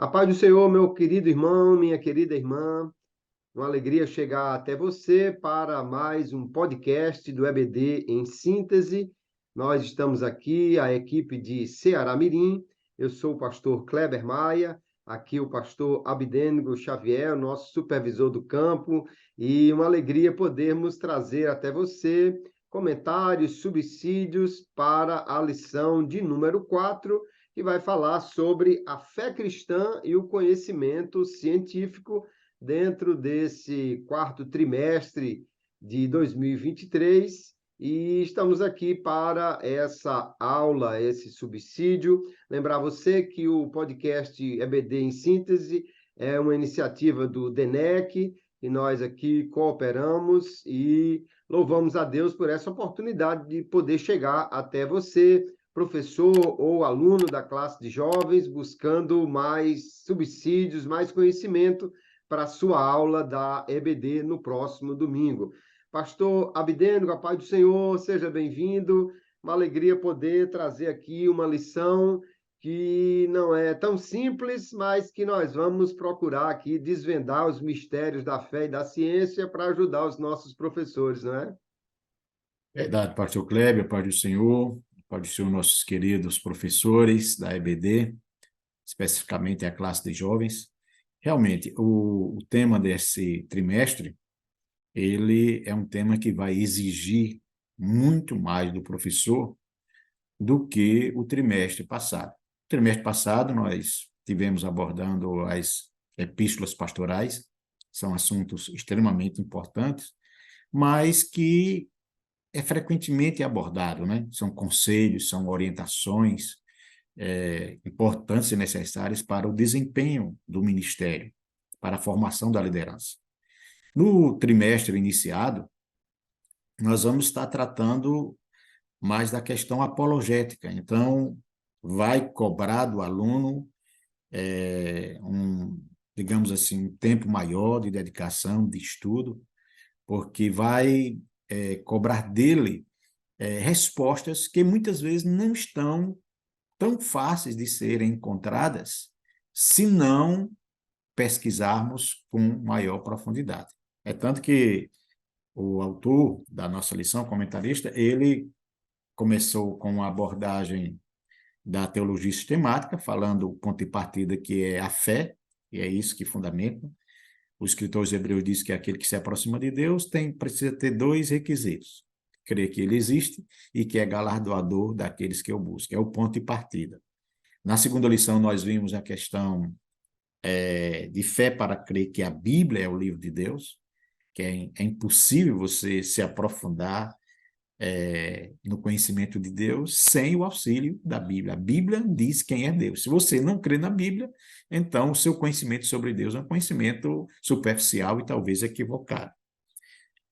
A paz do Senhor, meu querido irmão, minha querida irmã, uma alegria chegar até você para mais um podcast do EBD em síntese. Nós estamos aqui, a equipe de Ceará Mirim. Eu sou o pastor Kleber Maia, aqui o pastor Abdênigo Xavier, nosso supervisor do campo, e uma alegria podermos trazer até você comentários, subsídios para a lição de número 4, que vai falar sobre a fé cristã e o conhecimento científico dentro desse quarto trimestre de 2023. E estamos aqui para essa aula, esse subsídio. Lembrar você que o podcast EBD em Síntese é uma iniciativa do DENEC, e nós aqui cooperamos e louvamos a Deus por essa oportunidade de poder chegar até você, professor ou aluno da classe de jovens, buscando mais subsídios, mais conhecimento para a sua aula da EBD no próximo domingo. Pastor Abdênigo, a paz do Senhor, seja bem-vindo. Uma alegria poder trazer aqui uma lição que não é tão simples, mas que nós vamos procurar aqui desvendar os mistérios da fé e da ciência para ajudar os nossos professores, não é? Verdade, pastor Kleber, paz do Senhor, nossos queridos professores da EBD, especificamente a classe de jovens. Realmente, o tema desse trimestre, ele é um tema que vai exigir muito mais do professor do que o trimestre passado. O trimestre passado, nós tivemos abordando as epístolas pastorais, são assuntos extremamente importantes, mas que é frequentemente abordado, né? São conselhos, são orientações importantes e necessárias para o desempenho do ministério, para a formação da liderança. No trimestre iniciado, nós vamos estar tratando mais da questão apologética. Então, vai cobrar do aluno digamos assim, um tempo maior de dedicação, de estudo, porque vai cobrar dele respostas que muitas vezes não estão tão fáceis de serem encontradas se não pesquisarmos com maior profundidade. É tanto que o autor da nossa lição, comentarista, ele começou com uma abordagem da teologia sistemática, falando o ponto de partida que é a fé, e é isso que fundamenta. O escritor aos Hebreus diz que aquele que se aproxima de Deus precisa ter dois requisitos: crer que ele existe e que é galardoador daqueles que o buscam. É o ponto de partida. Na segunda lição, nós vimos a questão de fé para crer que a Bíblia é o livro de Deus, que é impossível você se aprofundar no conhecimento de Deus sem o auxílio da Bíblia. A Bíblia diz quem é Deus. Se você não crê na Bíblia, então o seu conhecimento sobre Deus é um conhecimento superficial e talvez equivocado.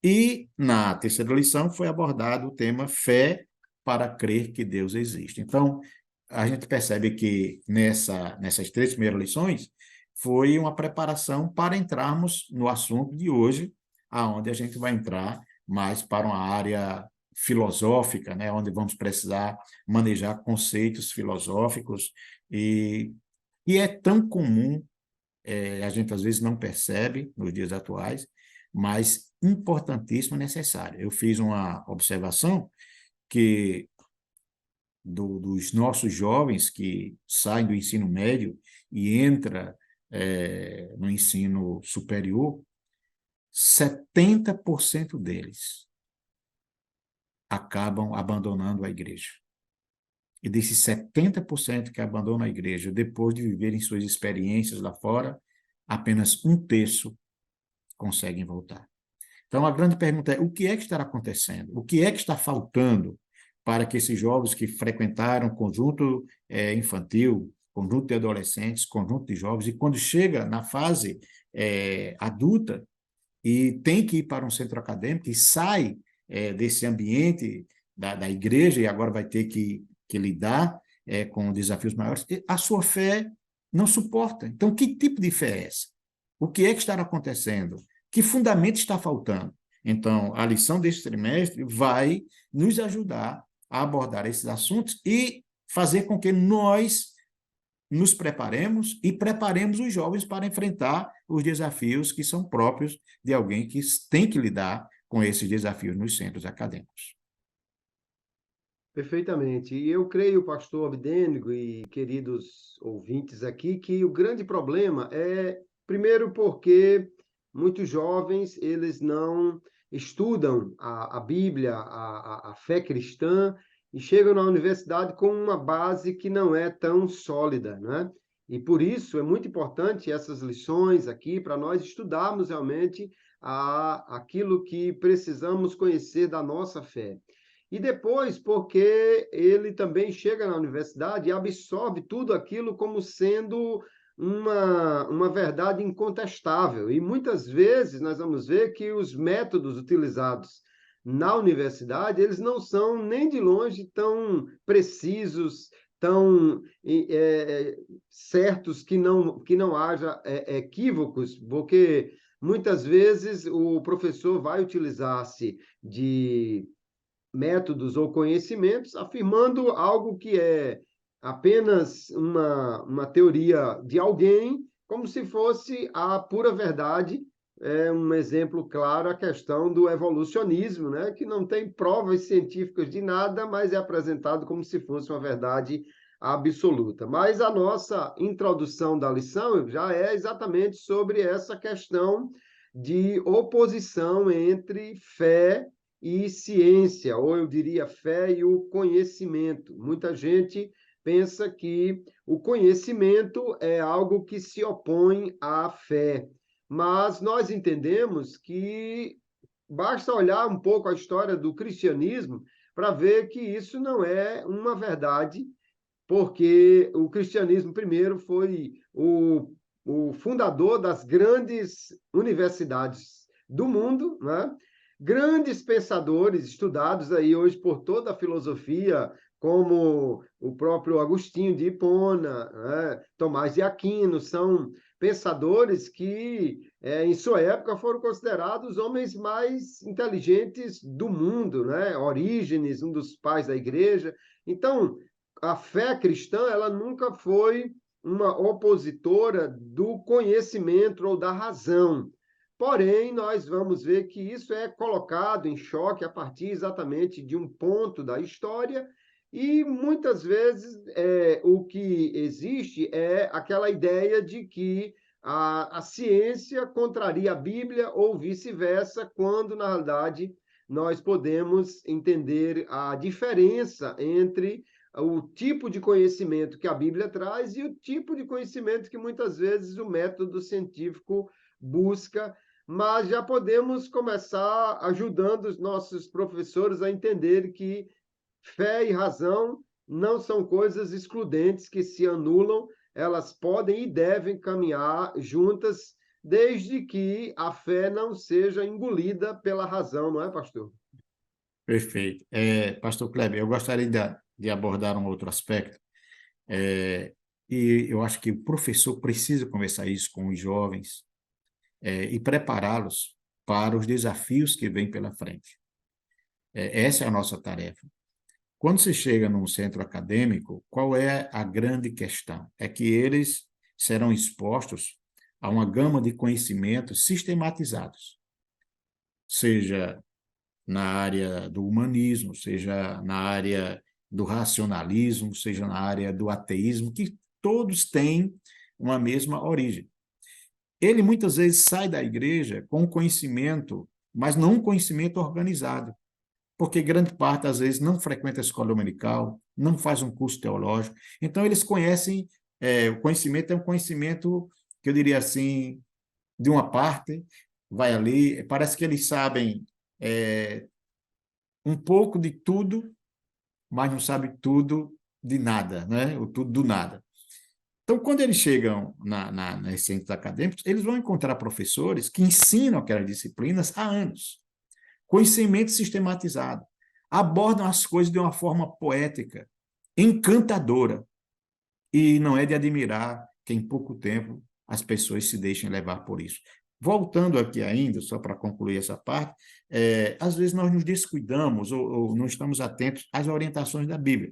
E na terceira lição foi abordado o tema fé para crer que Deus existe. Então, a gente percebe que nessas três primeiras lições foi uma preparação para entrarmos no assunto de hoje, aonde a gente vai entrar mais para uma área filosófica, né, onde vamos precisar manejar conceitos filosóficos e é tão comum, a gente às vezes não percebe nos dias atuais, mas importantíssimo e necessário. Eu fiz uma observação que dos nossos jovens que saem do ensino médio e entram no ensino superior, 70% deles acabam abandonando a igreja. E desses 70% que abandonam a igreja, depois de viverem suas experiências lá fora, apenas um terço conseguem voltar. Então, a grande pergunta é: o que é que está acontecendo? O que é que está faltando para que esses jovens que frequentaram conjunto infantil, conjunto de adolescentes, conjunto de jovens, e quando chega na fase adulta e tem que ir para um centro acadêmico e sai desse ambiente da igreja e agora vai ter que lidar com desafios maiores, a sua fé não suporta. Então, que tipo de fé é essa? O que é que está acontecendo? Que fundamento está faltando? Então, a lição deste trimestre vai nos ajudar a abordar esses assuntos e fazer com que nós nos preparemos e preparemos os jovens para enfrentar os desafios que são próprios de alguém que tem que lidar com esses desafios nos centros acadêmicos. Perfeitamente. E eu creio, pastor Abdênigo e queridos ouvintes aqui, que o grande problema é, primeiro, porque muitos jovens, eles não estudam a Bíblia, a fé cristã, e chegam na universidade com uma base que não é tão sólida, né? E por isso é muito importante essas lições aqui para nós estudarmos realmente aquilo que precisamos conhecer da nossa fé. E depois, porque ele também chega na universidade e absorve tudo aquilo como sendo uma verdade incontestável. E muitas vezes nós vamos ver que os métodos utilizados na universidade, eles não são nem de longe tão precisos, tão certos que não haja equívocos, porque muitas vezes o professor vai utilizar-se de métodos ou conhecimentos, afirmando algo que é apenas uma teoria de alguém, como se fosse a pura verdade. É um exemplo claro a questão do evolucionismo, né? Que não tem provas científicas de nada, mas é apresentado como se fosse uma verdade absoluta. Mas a nossa introdução da lição já é exatamente sobre essa questão de oposição entre fé e ciência, ou eu diria fé e o conhecimento. Muita gente pensa que o conhecimento é algo que se opõe à fé, mas nós entendemos que basta olhar um pouco a história do cristianismo para ver que isso não é uma verdade, porque o cristianismo primeiro foi o fundador das grandes universidades do mundo, né? Grandes pensadores estudados aí hoje por toda a filosofia, como o próprio Agostinho de Hipona, né? Tomás de Aquino, são pensadores que, em sua época, foram considerados os homens mais inteligentes do mundo, né? Orígenes, um dos pais da igreja. Então, a fé cristã, ela nunca foi uma opositora do conhecimento ou da razão. Porém, nós vamos ver que isso é colocado em choque a partir exatamente de um ponto da história, e muitas vezes o que existe é aquela ideia de que a ciência contraria a Bíblia ou vice-versa, quando, na realidade, nós podemos entender a diferença entre o tipo de conhecimento que a Bíblia traz e o tipo de conhecimento que muitas vezes o método científico busca, mas já podemos começar ajudando os nossos professores a entender que fé e razão não são coisas excludentes que se anulam, elas podem e devem caminhar juntas, desde que a fé não seja engolida pela razão, não é, pastor? Perfeito. Pastor Kleber, eu gostaria de abordar um outro aspecto, e eu acho que o professor precisa conversar isso com os jovens, e prepará-los para os desafios que vêm pela frente. Essa é a nossa tarefa. Quando se chega num centro acadêmico, qual é a grande questão? É que eles serão expostos a uma gama de conhecimentos sistematizados, seja na área do humanismo, seja na área do racionalismo, seja na área do ateísmo, que todos têm uma mesma origem. Ele muitas vezes sai da igreja com conhecimento, mas não um conhecimento organizado, porque grande parte, às vezes, não frequenta a escola dominical, não faz um curso teológico. Então, eles conhecem, o conhecimento é um conhecimento, que eu diria assim, de uma parte, vai ali, parece que eles sabem um pouco de tudo, mas não sabem tudo de nada, né? O tudo do nada. Então, quando eles chegam nesses centros acadêmicos, eles vão encontrar professores que ensinam aquelas disciplinas há anos. Conhecimento sistematizado. Abordam as coisas de uma forma poética, encantadora. E não é de admirar que em pouco tempo as pessoas se deixem levar por isso. Voltando aqui ainda, só para concluir essa parte, às vezes nós nos descuidamos ou não estamos atentos às orientações da Bíblia.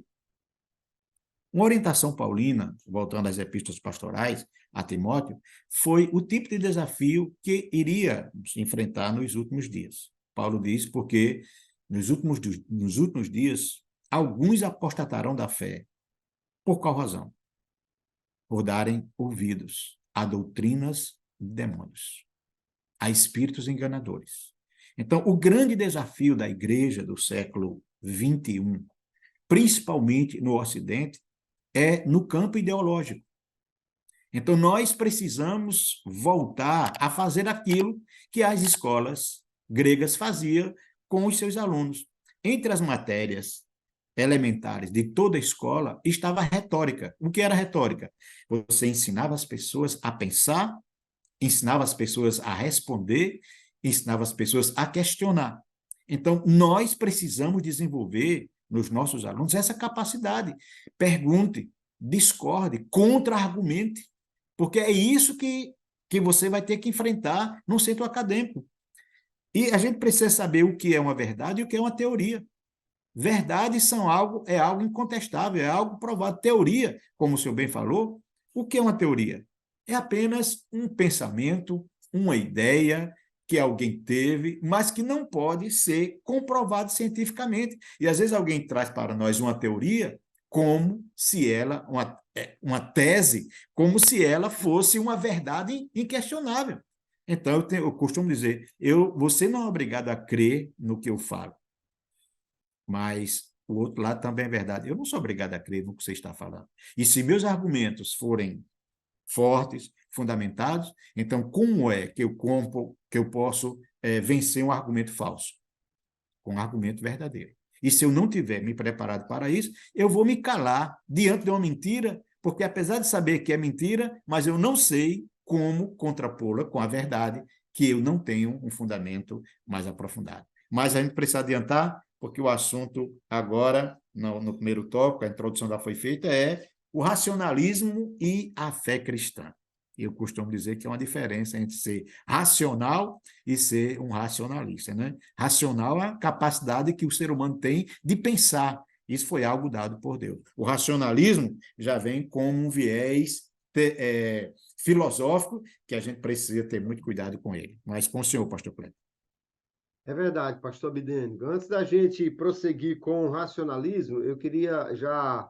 Uma orientação paulina, voltando às epístolas pastorais, a Timóteo, foi o tipo de desafio que iria se enfrentar nos últimos dias. Paulo diz porque nos últimos dias, alguns apostatarão da fé. Por qual razão? Por darem ouvidos a doutrinas de demônios, a espíritos enganadores. Então, o grande desafio da igreja do século XXI, principalmente no Ocidente, é no campo ideológico. Então, nós precisamos voltar a fazer aquilo que as escolas gregas faziam com os seus alunos. Entre as matérias elementares de toda a escola estava a retórica. O que era retórica? Você ensinava as pessoas a pensar, ensinava as pessoas a responder, ensinava as pessoas a questionar. Então, nós precisamos desenvolver nos nossos alunos essa capacidade. Pergunte, discorde, contra-argumente, porque é isso que você vai ter que enfrentar no centro acadêmico. E a gente precisa saber o que é uma verdade e o que é uma teoria. Verdades é algo incontestável, é algo provado. Teoria, como o senhor bem falou, o que é uma teoria? É apenas um pensamento, uma ideia que alguém teve, mas que não pode ser comprovado cientificamente. E às vezes alguém traz para nós uma teoria como se ela, uma tese, como se ela fosse uma verdade inquestionável. Então, eu costumo dizer, você não é obrigado a crer no que eu falo, mas o outro lado também é verdade. Eu não sou obrigado a crer no que você está falando. E se meus argumentos forem fortes, fundamentados, então como é que eu posso vencer um argumento falso? Com um argumento verdadeiro. E se eu não tiver me preparado para isso, eu vou me calar diante de uma mentira, porque apesar de saber que é mentira, mas eu não sei como contrapô-la com a verdade, que eu não tenho um fundamento mais aprofundado. Mas a gente precisa adiantar, porque o assunto agora, no primeiro tópico, a introdução já foi feita, é o racionalismo e a fé cristã. Eu costumo dizer que é uma diferença entre ser racional e ser um racionalista, né? Racional é a capacidade que o ser humano tem de pensar. Isso foi algo dado por Deus. O racionalismo já vem com um viés filosófico que a gente precisa ter muito cuidado com ele. Mas com o senhor, pastor Cleber. É verdade, pastor Bidênico. Antes da gente prosseguir com o racionalismo, eu queria já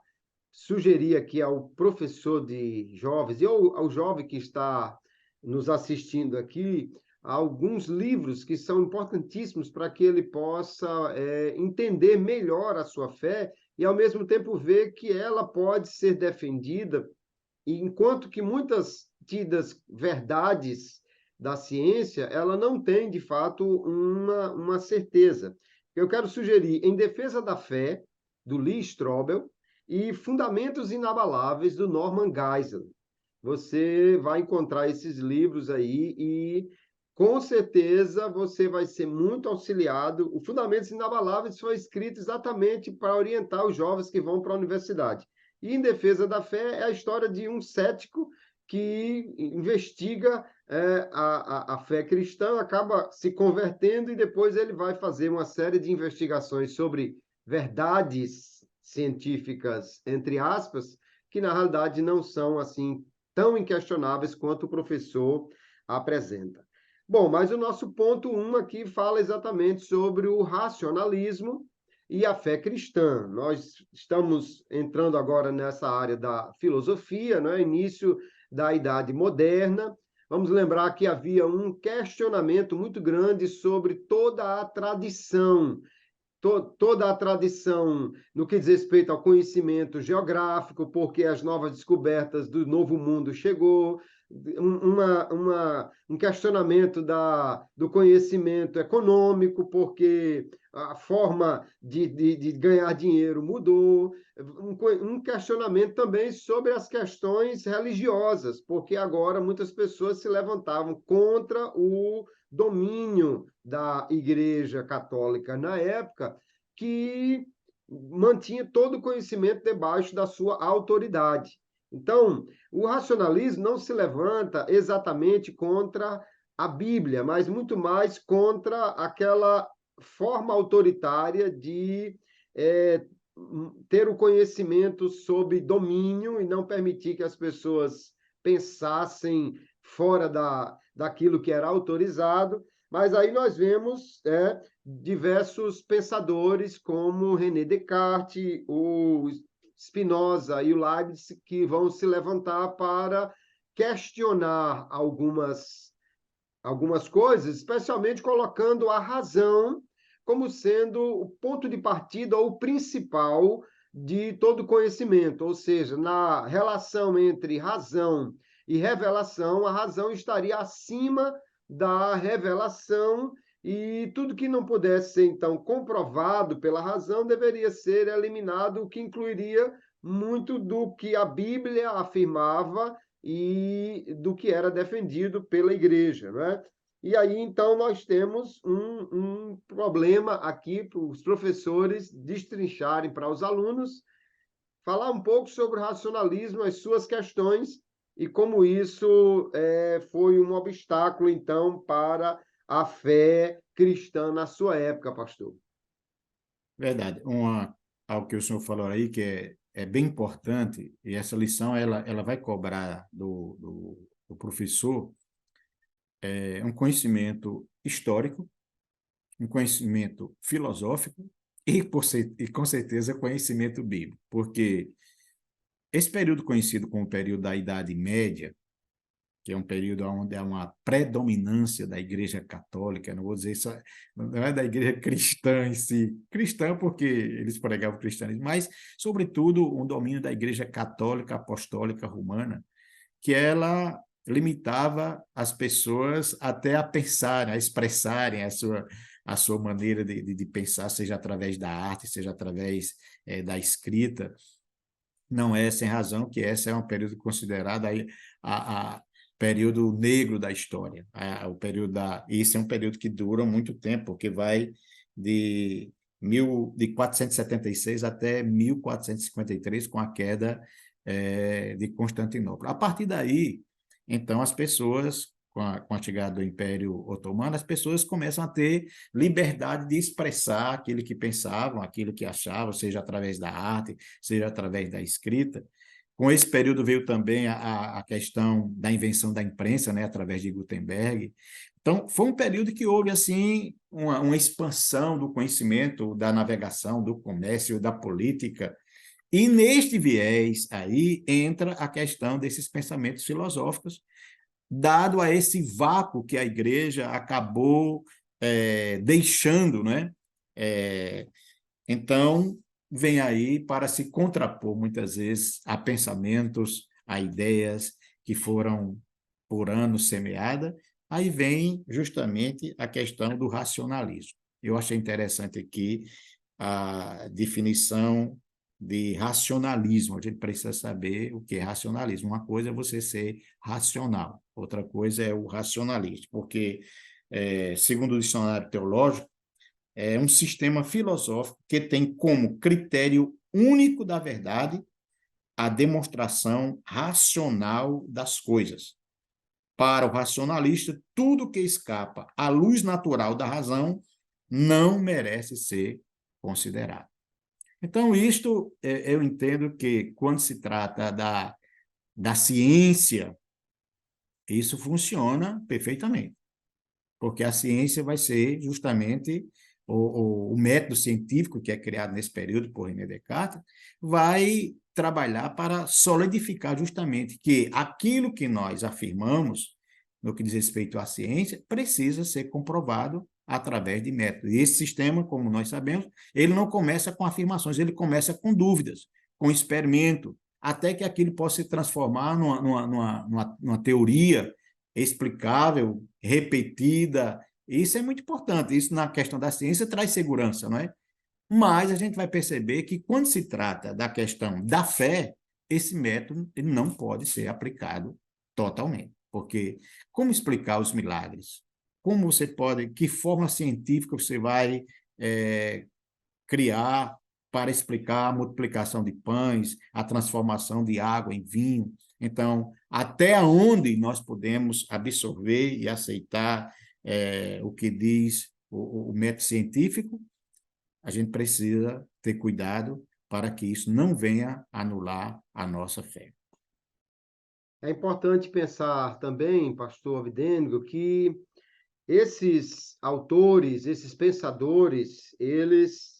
sugerir aqui ao professor de jovens e ao jovem que está nos assistindo aqui alguns livros que são importantíssimos para que ele possa entender melhor a sua fé e, ao mesmo tempo, ver que ela pode ser defendida, enquanto que muitas tidas verdades da ciência, ela não tem, de fato, uma certeza. Eu quero sugerir Em Defesa da Fé, do Lee Strobel, e Fundamentos Inabaláveis, do Norman Geisel. Você vai encontrar esses livros aí e, com certeza, você vai ser muito auxiliado. O Fundamentos Inabaláveis foi escrito exatamente para orientar os jovens que vão para a universidade. E Em Defesa da Fé é a história de um cético que investiga a fé cristã, acaba se convertendo e depois ele vai fazer uma série de investigações sobre verdades científicas, entre aspas, que na realidade não são assim tão inquestionáveis quanto o professor apresenta. Bom, mas o nosso ponto 1 aqui fala exatamente sobre o racionalismo e a fé cristã. Nós estamos entrando agora nessa área da filosofia, né? Início da Idade Moderna. Vamos lembrar que havia um questionamento muito grande sobre toda a tradição, toda a tradição no que diz respeito ao conhecimento geográfico, porque as novas descobertas do Novo Mundo chegou, um questionamento do conhecimento econômico, porque a forma de ganhar dinheiro mudou, um questionamento também sobre as questões religiosas, porque agora muitas pessoas se levantavam contra o domínio da Igreja Católica na época, que mantinha todo o conhecimento debaixo da sua autoridade. Então, o racionalismo não se levanta exatamente contra a Bíblia, mas muito mais contra aquela forma autoritária de ter o conhecimento sob domínio e não permitir que as pessoas pensassem fora daquilo que era autorizado. Mas aí nós vemos diversos pensadores como René Descartes, o Spinoza e o Leibniz que vão se levantar para questionar algumas coisas, especialmente colocando a razão como sendo o ponto de partida ou o principal de todo conhecimento, ou seja, na relação entre razão e revelação, a razão estaria acima da revelação e tudo que não pudesse ser, então, comprovado pela razão deveria ser eliminado, o que incluiria muito do que a Bíblia afirmava e do que era defendido pela igreja, né? E aí, então, nós temos um problema aqui para os professores destrincharem para os alunos, falar um pouco sobre o racionalismo, as suas questões e como isso foi um obstáculo, então, para a fé cristã na sua época, pastor. Verdade. Algo que o senhor falou aí que é bem importante, e essa lição ela vai cobrar do professor um conhecimento histórico, um conhecimento filosófico e com certeza conhecimento bíblico, porque esse período conhecido como o período da Idade Média, que é um período onde há uma predominância da Igreja Católica, não vou dizer isso, não é da Igreja cristã em si, cristã porque eles pregavam o cristianismo, mas, sobretudo, um domínio da Igreja Católica Apostólica Romana, que ela limitava as pessoas até a pensarem, a expressarem a sua maneira de pensar, seja através da arte, seja através da escrita. Não é sem razão que esse é um período considerado aí a período negro da história. O período esse é um período que dura muito tempo, porque vai de 476 até 1453, com a queda de Constantinopla. A partir daí, então, as pessoas, com a chegada do Império Otomano, as pessoas começam a ter liberdade de expressar aquilo que pensavam, aquilo que achavam, seja através da arte, seja através da escrita. Com esse período veio também a questão da invenção da imprensa, né, através de Gutenberg. Então, foi um período que houve assim uma expansão do conhecimento, da navegação, do comércio, da política. E neste viés aí entra a questão desses pensamentos filosóficos, dado a esse vácuo que a igreja acabou deixando, né? Então, vem aí para se contrapor, muitas vezes, a pensamentos, a ideias que foram por anos semeadas, aí vem justamente a questão do racionalismo. Eu achei interessante aqui a definição de racionalismo. A gente precisa saber o que é racionalismo. Uma coisa é você ser racional, outra coisa é o racionalismo, porque, segundo o dicionário teológico, é um sistema filosófico que tem como critério único da verdade a demonstração racional das coisas. Para o racionalista, tudo que escapa à luz natural da razão não merece ser considerado. Então, isto eu entendo que, quando se trata da ciência, isso funciona perfeitamente, porque a ciência vai ser justamente o método científico que é criado nesse período por René Descartes, vai trabalhar para solidificar justamente que aquilo que nós afirmamos, no que diz respeito à ciência, precisa ser comprovado através de métodos. E esse sistema, como nós sabemos, ele não começa com afirmações, ele começa com dúvidas, com experimento, até que aquilo possa se transformar numa teoria explicável, repetida. Isso é muito importante. Isso, na questão da ciência, traz segurança, não é? Mas a gente vai perceber que, quando se trata da questão da fé, esse método ele não pode ser aplicado totalmente. Porque como explicar os milagres? Como você pode, que forma científica você vai criar para explicar a multiplicação de pães, a transformação de água em vinho? Então, até onde nós podemos absorver e aceitar o que diz o método científico, a gente precisa ter cuidado para que isso não venha anular a nossa fé. É importante pensar também, pastor Avidênigo, que esses autores, esses pensadores, eles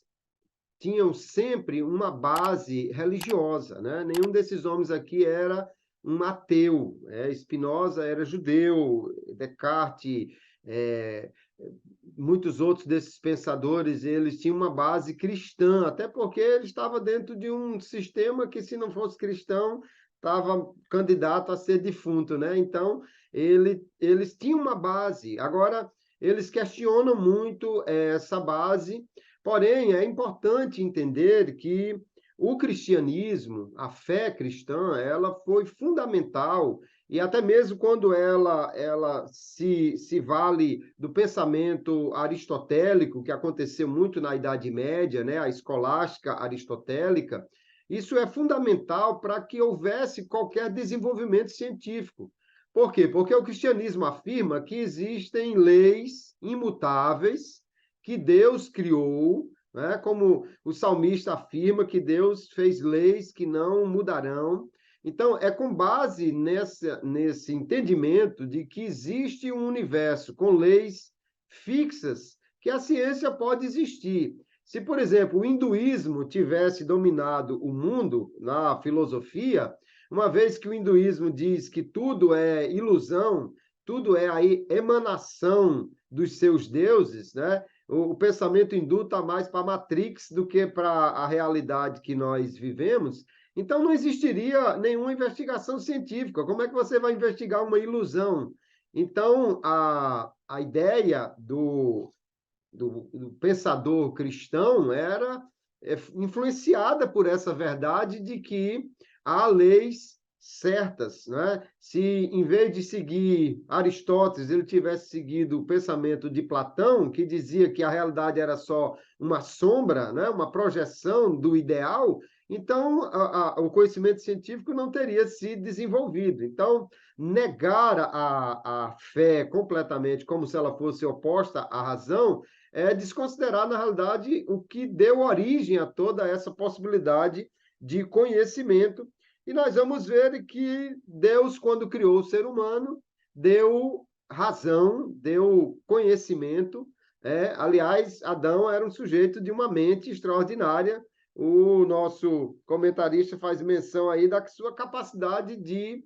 tinham sempre uma base religiosa, né? Nenhum desses homens aqui era um ateu. Spinoza era judeu, Descartes, é, muitos outros desses pensadores, eles tinham uma base cristã, até porque ele estava dentro de um sistema que, se não fosse cristão, estava candidato a ser defunto, né? Então, eles tinham uma base. Agora, eles questionam muito essa base, porém, é importante entender que o cristianismo, a fé cristã, ela foi fundamental, e até mesmo quando ela se vale do pensamento aristotélico, que aconteceu muito na Idade Média, né, a escolástica aristotélica, isso é fundamental para que houvesse qualquer desenvolvimento científico. Por quê? Porque o cristianismo afirma que existem leis imutáveis que Deus criou, né? Como o salmista afirma que Deus fez leis que não mudarão. Então, é com base nesse entendimento de que existe um universo com leis fixas que a ciência pode existir. Se, por exemplo, o hinduísmo tivesse dominado o mundo na filosofia, uma vez que o hinduísmo diz que tudo é ilusão, tudo é a emanação dos seus deuses, né? O pensamento hindu está mais para a Matrix do que para a realidade que nós vivemos. Então, não existiria nenhuma investigação científica. Como é que você vai investigar uma ilusão? Então, a ideia do pensador cristão era influenciada por essa verdade de que há leis certas, né? Se em vez de seguir Aristóteles, ele tivesse seguido o pensamento de Platão, que dizia que a realidade era só uma sombra, né? Uma projeção do ideal, então o conhecimento científico não teria se desenvolvido. Então, negar a fé completamente como se ela fosse oposta à razão é desconsiderar, na realidade, o que deu origem a toda essa possibilidade de conhecimento. E nós vamos ver que Deus, quando criou o ser humano, deu razão, deu conhecimento. Aliás, Adão era um sujeito de uma mente extraordinária. O nosso comentarista faz menção aí da sua capacidade de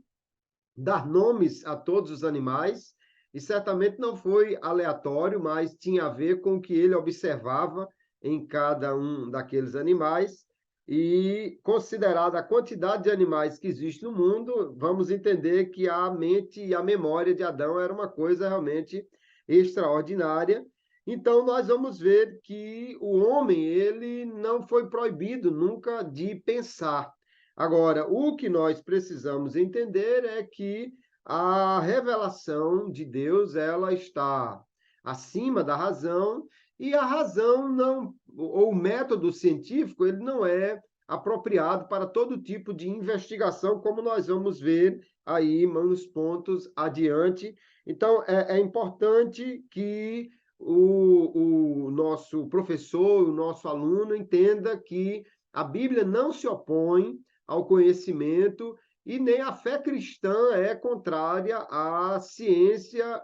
dar nomes a todos os animais, e certamente não foi aleatório, mas tinha a ver com o que ele observava em cada um daqueles animais. E, considerada a quantidade de animais que existe no mundo, vamos entender que a mente e a memória de Adão era uma coisa realmente extraordinária. Então, nós vamos ver que o homem, ele não foi proibido nunca de pensar. Agora, o que nós precisamos entender é que a revelação de Deus, ela está acima da razão, e a razão não, ou o método científico, ele não é apropriado para todo tipo de investigação, como nós vamos ver aí nos pontos adiante. Então, é importante que o nosso professor, o nosso aluno entenda que a Bíblia não se opõe ao conhecimento, e nem a fé cristã é contrária à ciência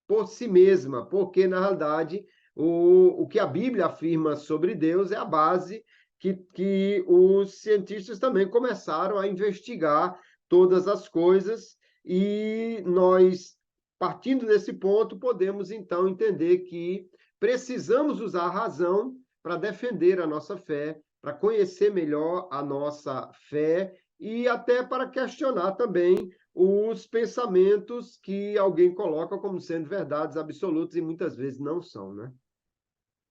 por si mesma, porque, na realidade, o que a Bíblia afirma sobre Deus é a base que os cientistas também começaram a investigar todas as coisas, e nós, partindo desse ponto, podemos, então, entender que precisamos usar a razão para defender a nossa fé, para conhecer melhor a nossa fé e até para questionar também os pensamentos que alguém coloca como sendo verdades absolutas e muitas vezes não são, né?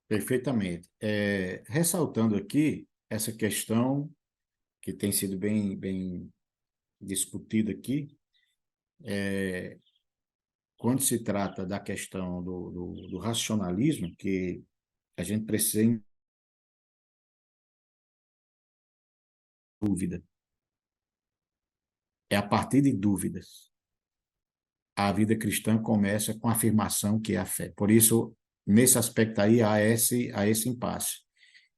Perfeitamente. Ressaltando aqui essa questão que tem sido bem discutida aqui, quando se trata da questão do racionalismo, que a gente precisa em dúvida. É a partir de dúvidas. A vida cristã começa com a afirmação que é a fé. Por isso, nesse aspecto aí, há esse impasse.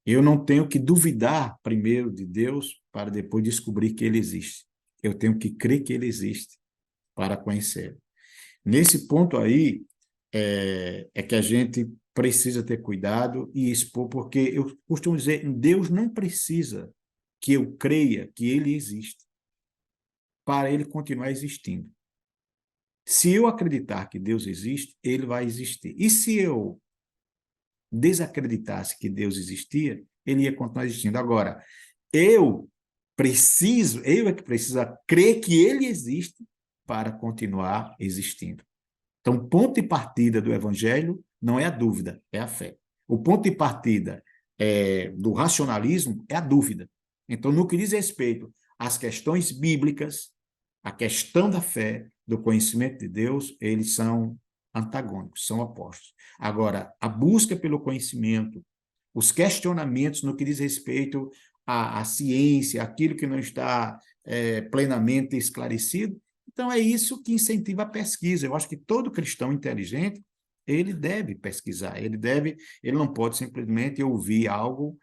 Eu não tenho que duvidar primeiro de Deus para depois descobrir que ele existe. Eu tenho que crer que ele existe para conhecer. Nesse ponto aí, é que a gente precisa ter cuidado e expor, porque eu costumo dizer, Deus não precisa que eu creia que ele existe para ele continuar existindo. Se eu acreditar que Deus existe, ele vai existir. E se eu desacreditasse que Deus existia, ele ia continuar existindo. Agora, eu é que preciso crer que ele existe para continuar existindo. Então, o ponto de partida do evangelho não é a dúvida, é a fé. O ponto de partida do racionalismo é a dúvida. Então, no que diz respeito às questões bíblicas, a questão da fé, do conhecimento de Deus, eles são antagônicos, são opostos. Agora, a busca pelo conhecimento, os questionamentos no que diz respeito à ciência, aquilo que não está plenamente esclarecido, então é isso que incentiva a pesquisa. Eu acho que todo cristão inteligente, ele deve pesquisar, ele não pode simplesmente ouvir algo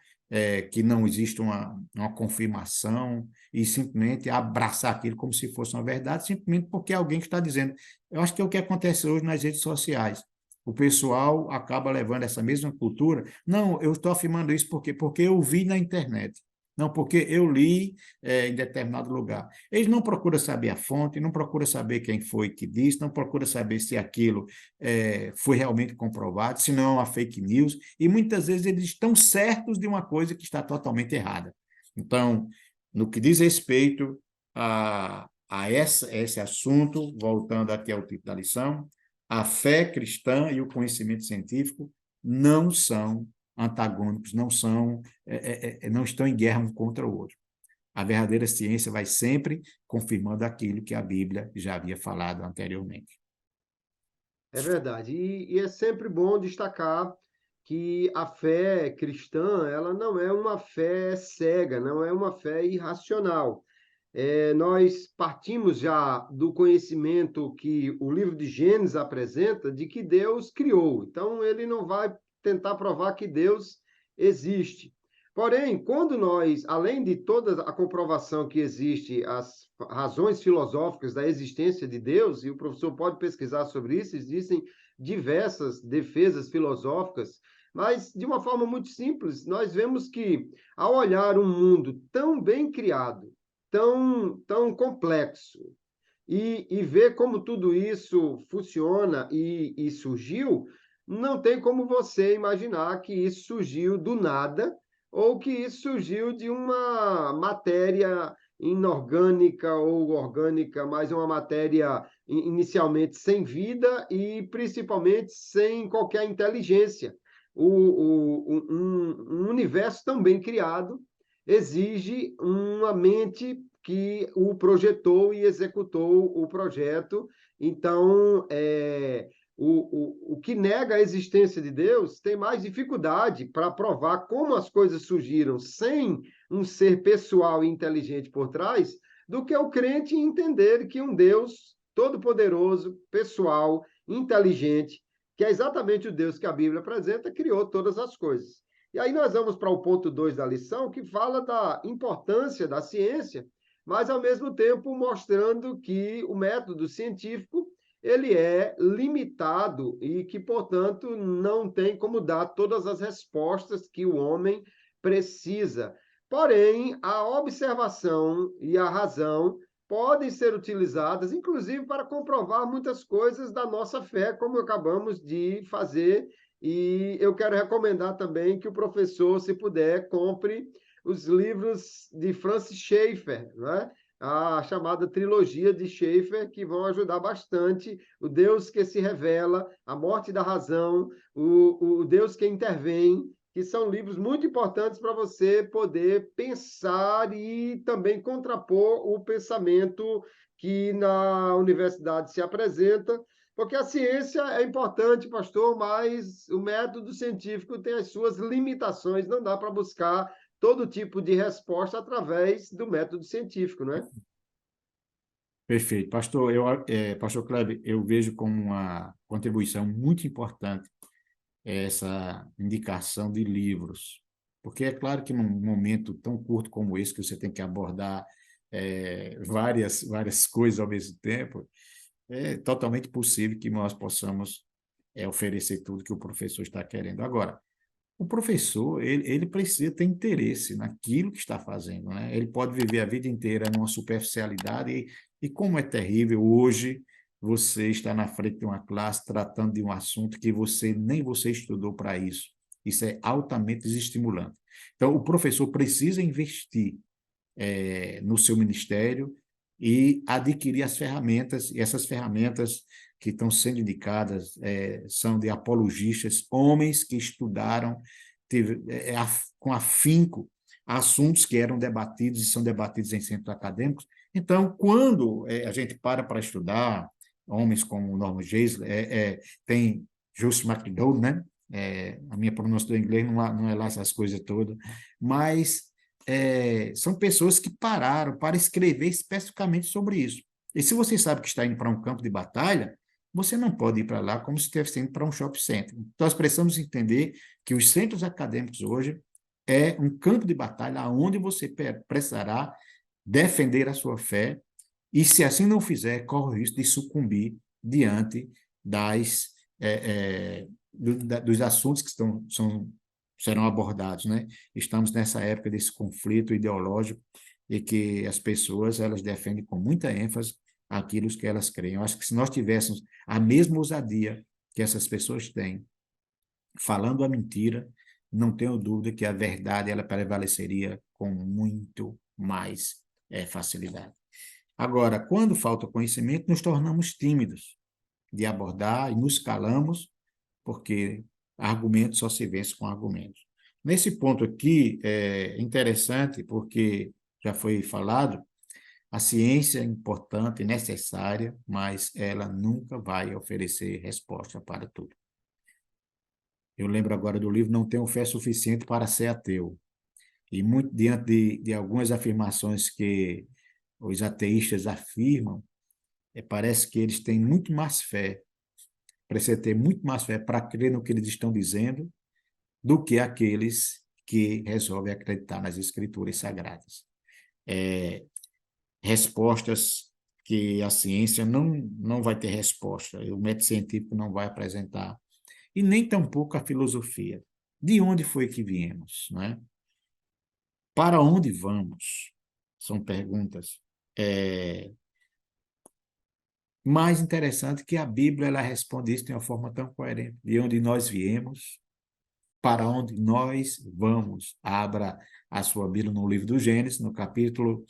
que não existe uma confirmação e simplesmente abraçar aquilo como se fosse uma verdade, simplesmente porque alguém está dizendo. Eu acho que é o que acontece hoje nas redes sociais. O pessoal acaba levando essa mesma cultura. Não, eu estou afirmando isso porque eu vi na internet. Não, porque eu li em determinado lugar. Eles não procuram saber a fonte, não procuram saber quem foi que disse, não procuram saber se aquilo foi realmente comprovado, se não é uma fake news, e muitas vezes eles estão certos de uma coisa que está totalmente errada. Então, no que diz respeito esse assunto, voltando aqui ao título da lição, a fé cristã e o conhecimento científico não são antagônicos, não estão em guerra um contra o outro. A verdadeira ciência vai sempre confirmando aquilo que a Bíblia já havia falado anteriormente. É verdade. E é sempre bom destacar que a fé cristã, ela não é uma fé cega, não é uma fé irracional. Nós partimos já do conhecimento que o livro de Gênesis apresenta de que Deus criou. Então, ele não vai tentar provar que Deus existe. Porém, quando nós, além de toda a comprovação que existe, as razões filosóficas da existência de Deus, e o professor pode pesquisar sobre isso, existem diversas defesas filosóficas, mas de uma forma muito simples, nós vemos que, ao olhar um mundo tão bem criado, tão complexo, e ver como tudo isso funciona e surgiu, não tem como você imaginar que isso surgiu do nada ou que isso surgiu de uma matéria inorgânica ou orgânica, mas uma matéria inicialmente sem vida e principalmente sem qualquer inteligência. Um universo tão bem criado exige uma mente que o projetou e executou o projeto. Então, o que nega a existência de Deus tem mais dificuldade para provar como as coisas surgiram sem um ser pessoal e inteligente por trás, do que o crente entender que um Deus todo-poderoso, pessoal, inteligente, que é exatamente o Deus que a Bíblia apresenta, criou todas as coisas. E aí nós vamos para o ponto 2 da lição, que fala da importância da ciência, mas ao mesmo tempo mostrando que o método científico ele é limitado e que, portanto, não tem como dar todas as respostas que o homem precisa. Porém, a observação e a razão podem ser utilizadas, inclusive, para comprovar muitas coisas da nossa fé, como acabamos de fazer. E eu quero recomendar também que o professor, se puder, compre os livros de Francis Schaeffer, né? A chamada trilogia de Schaeffer, que vão ajudar bastante. O Deus que se revela, a morte da razão, o Deus que intervém, que são livros muito importantes para você poder pensar e também contrapor o pensamento que na universidade se apresenta, porque a ciência é importante, pastor, mas o método científico tem as suas limitações, não dá para buscar todo tipo de resposta através do método científico, não é? Perfeito. Pastor Kleber, eu vejo como uma contribuição muito importante essa indicação de livros. Porque é claro que num momento tão curto como esse, que você tem que abordar várias coisas ao mesmo tempo, é totalmente possível que nós possamos oferecer tudo que o professor está querendo. Agora, o professor, ele precisa ter interesse naquilo que está fazendo, né? Ele pode viver a vida inteira numa superficialidade e como é terrível hoje você estar na frente de uma classe tratando de um assunto que nem você estudou para isso. Isso é altamente desestimulante. Então, o professor precisa investir no seu ministério e adquirir as ferramentas, e essas ferramentas que estão sendo indicadas são de apologistas, homens que estudaram com afinco assuntos que eram debatidos e são debatidos em centros acadêmicos. Então, quando a gente para estudar, homens como Norman Geisler, tem Joseph McDowell, né? A minha pronúncia do inglês não é lá essas coisas todas, mas são pessoas que pararam para escrever especificamente sobre isso. E se você sabe que está indo para um campo de batalha, você não pode ir para lá como se estivesse indo para um shopping center. Então, nós precisamos entender que os centros acadêmicos hoje é um campo de batalha onde você precisará defender a sua fé e, se assim não fizer, corre o risco de sucumbir diante dos assuntos que serão abordados, né? Estamos nessa época desse conflito ideológico e que as pessoas elas defendem com muita ênfase aquilo que elas creem. Eu acho que se nós tivéssemos a mesma ousadia que essas pessoas têm, falando a mentira, não tenho dúvida que a verdade ela prevaleceria com muito mais facilidade. Agora, quando falta conhecimento, nos tornamos tímidos de abordar e nos calamos, porque argumentos só se vence com argumentos. Nesse ponto aqui, é interessante, porque já foi falado, a ciência é importante e necessária, mas ela nunca vai oferecer resposta para tudo. Eu lembro agora do livro Não Tenho Fé Suficiente para Ser Ateu. E muito diante de algumas afirmações que os ateístas afirmam, parece que eles têm muito mais fé, precisa ter muito mais fé para crer no que eles estão dizendo do que aqueles que resolvem acreditar nas escrituras sagradas. Respostas que a ciência não vai ter resposta, o método científico não vai apresentar, e nem tampouco a filosofia. De onde foi que viemos, não é? Para onde vamos? São perguntas. Mais interessante que a Bíblia ela responde isso de uma forma tão coerente. De onde nós viemos, para onde nós vamos. Abra a sua Bíblia no livro do Gênesis, no capítulo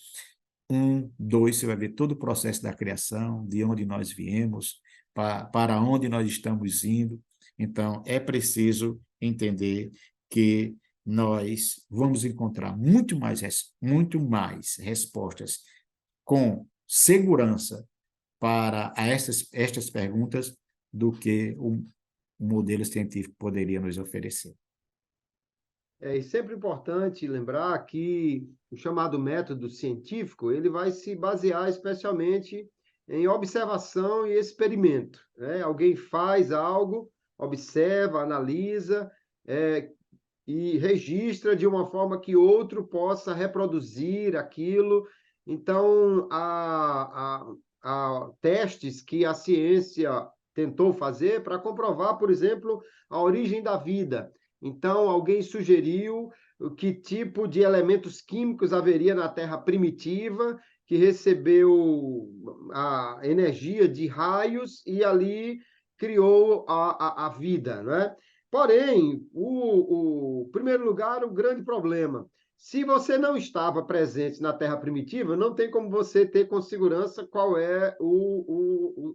1, 2, você vai ver todo o processo da criação, de onde nós viemos, para onde nós estamos indo. Então, é preciso entender que nós vamos encontrar muito mais respostas com segurança para estas perguntas do que o modelo científico poderia nos oferecer. É sempre importante lembrar que o chamado método científico ele vai se basear especialmente em observação e experimento, né? Alguém faz algo, observa, analisa e registra de uma forma que outro possa reproduzir aquilo. Então, há testes que a ciência tentou fazer para comprovar, por exemplo, a origem da vida. Então, alguém sugeriu que tipo de elementos químicos haveria na Terra primitiva, que recebeu a energia de raios e ali criou a vida, né? Porém, em primeiro lugar, o grande problema. Se você não estava presente na Terra primitiva, não tem como você ter com segurança qual é o